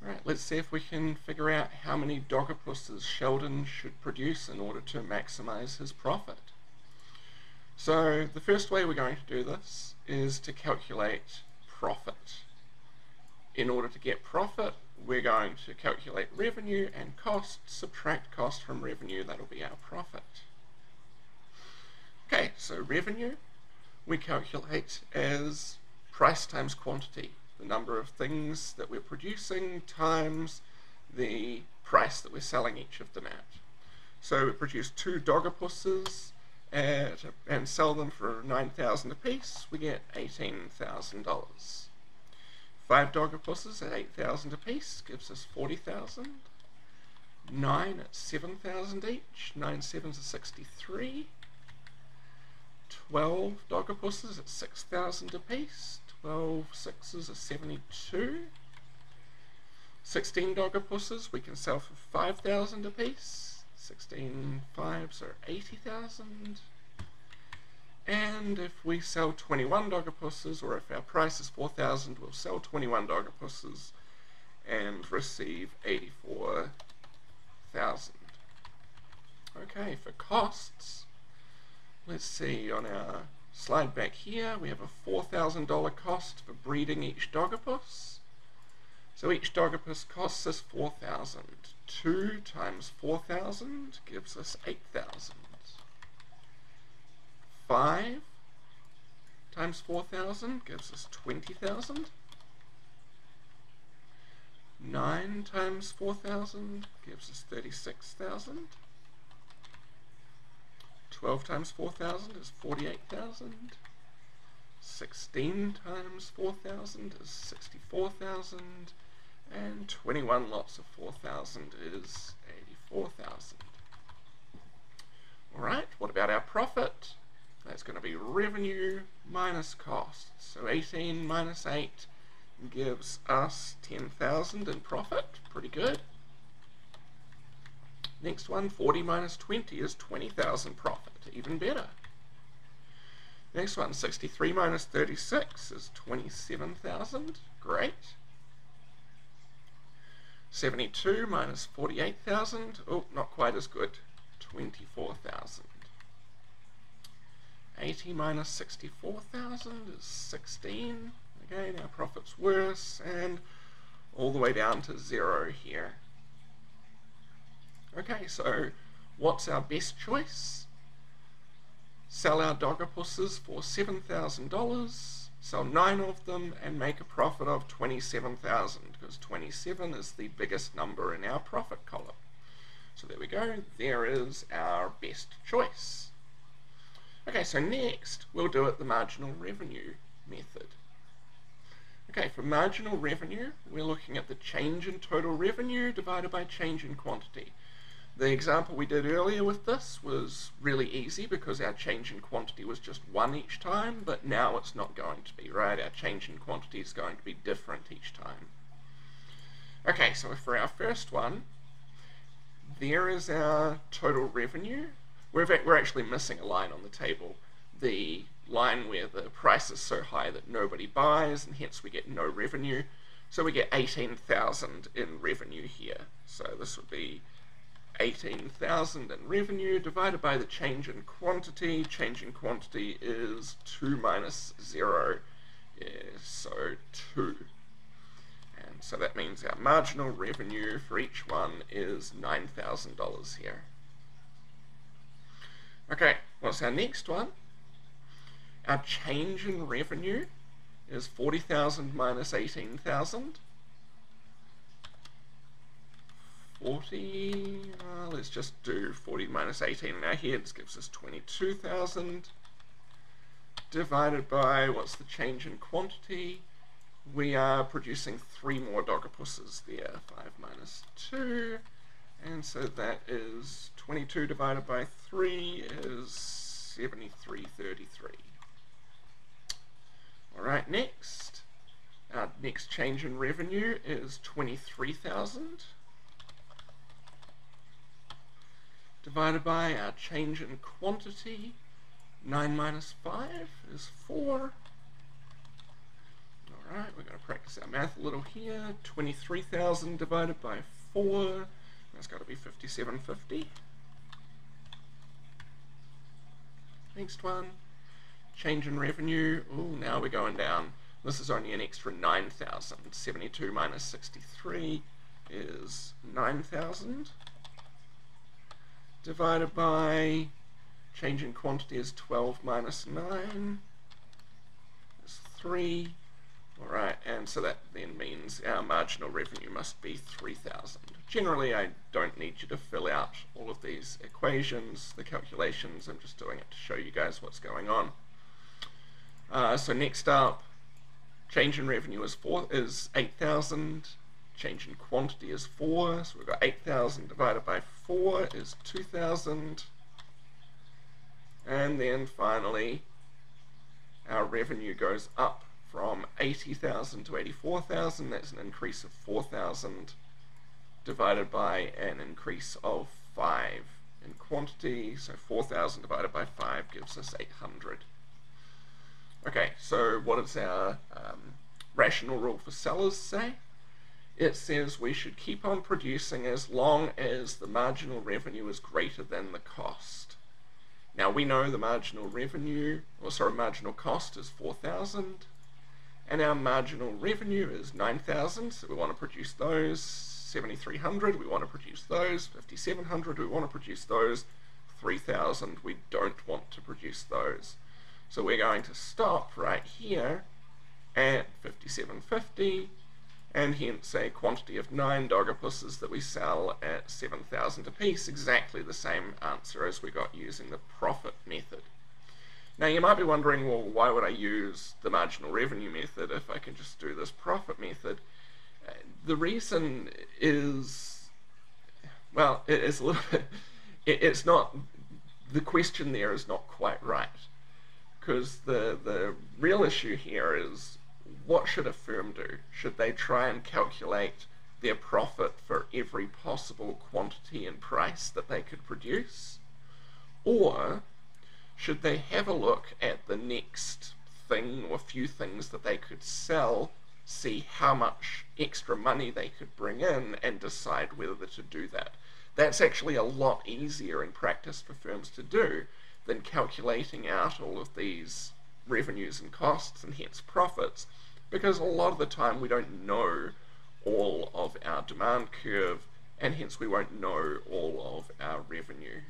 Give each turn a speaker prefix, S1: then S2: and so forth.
S1: Alright, let's see if we can figure out how many Doggerpusses Sheldon should produce in order to maximize his profit. So the first way we're going to do this is to calculate profit. In order to get profit, we're going to calculate revenue and cost, subtract cost from revenue, that'll be our profit. Okay, so revenue we calculate as price times quantity, the number of things that we're producing times the price that we're selling each of them at. So we produce 2 Doggerpusses and sell them for $9,000 a piece, we get $18,000. 5 Doggerpusses at $8,000 a piece gives us $40,000. 9 at $7,000 each, 9 sevens are 63. 12 Doggerpusses at $6,000 a piece, 12 sixes are 72. 16 Doggerpusses we can sell for $5,000 a piece, 16 fives are 80,000. And if we sell 21 Doggerpusses, or if our price is $4,000, we'll sell 21 Doggerpusses and receive $84,000. Okay, for costs, let's see, on our slide back here, we have a $4,000 cost for breeding each Doggerpuss. So each Doggerpuss costs us $4,000. 2 times 4,000 gives us 8,000. 5 times 4,000 gives us 20,000. 9 times 4,000 gives us 36,000. 12 times 4,000 is 48,000. 16 times 4,000 is 64,000. And 21 lots of 4,000 is 84,000. Alright, what about our profit? That's going to be revenue minus costs. So 18 minus 8 gives us 10,000 in profit. Pretty good. Next one, 40 minus 20 is 20,000 profit. Even better. Next one, 63 minus 36 is 27,000. Great. 72 minus 48,000. Oh, not quite as good. 24,000. 80 minus 64,000 is 16. Again, our profit's worse, and all the way down to 0 here. Okay, so what's our best choice? Sell our Doggerpusses for $7,000, sell 9 of them, and make a profit of $27,000, because 27 is the biggest number in our profit column. So there we go, there is our best choice. Okay, so next we'll do it the marginal revenue method. Okay, for marginal revenue, we're looking at the change in total revenue divided by change in quantity. The example we did earlier with this was really easy because our change in quantity was just 1 each time, but now it's not going to be, right? Our change in quantity is going to be different each time. Okay, so for our first one, there is our total revenue. We're actually missing a line on the table. The line where the price is so high that nobody buys, and hence we get no revenue. So we get 18,000 in revenue here. So this would be 18,000 in revenue divided by the change in quantity. Change in quantity is 2 minus 0, so 2. And so that means our marginal revenue for each one is $9,000 here. Okay, what's our next one? Our change in revenue is 40,000 minus 18,000. 40, let's just do 40 minus 18 in our heads, gives us 22,000. Divided by, what's the change in quantity? We are producing 3 more Doggerpusses there. 5 minus 2. And so that is 22 divided by 3 is 7333. Alright, next. Our next change in revenue is 23,000. Divided by our change in quantity, 9 minus 5 is 4. Alright, we're going to practice our math a little here. 23,000 divided by 4, that's got to be 5750. Next one, change in revenue. Ooh, now we're going down. This is only an extra 9,000. 72 minus 63 is 9,000. Divided by, change in quantity is 12 minus 9 is 3. Alright, and so that then means our marginal revenue must be 3,000. Generally, I don't need you to fill out all of these equations, the calculations. I'm just doing it to show you guys what's going on. So next up, change in revenue is 8,000. Change in quantity is 4. So we've got 8,000 divided by 4 is 2,000. And then finally, our revenue goes up from 80,000 to 84,000. That's an increase of 4,000 divided by an increase of 5 in quantity. So 4,000 divided by 5 gives us 800. Okay, so what does our rational rule for sellers say? It says we should keep on producing as long as the marginal revenue is greater than the cost. Now we know the marginal cost is 4,000. And our marginal revenue is 9,000, so we want to produce those. 7,300, we want to produce those. 5,700, we want to produce those. 3,000, we don't want to produce those. So we're going to stop right here at 5,750, and hence a quantity of 9 Doggerpusses that we sell at 7,000 apiece, exactly the same answer as we got using the profit method. Now you might be wondering, well, why would I use the marginal revenue method if I can just do this profit method? The reason is, well, it's a little bit, it's not, the question there is not quite right. Because the real issue here is, what should a firm do? Should they try and calculate their profit for every possible quantity and price that they could produce? Or should they have a look at the next thing or few things that they could sell, see how much extra money they could bring in, and decide whether to do that? That's actually a lot easier in practice for firms to do than calculating out all of these revenues and costs and hence profits, because a lot of the time we don't know all of our demand curve, and hence we won't know all of our revenue.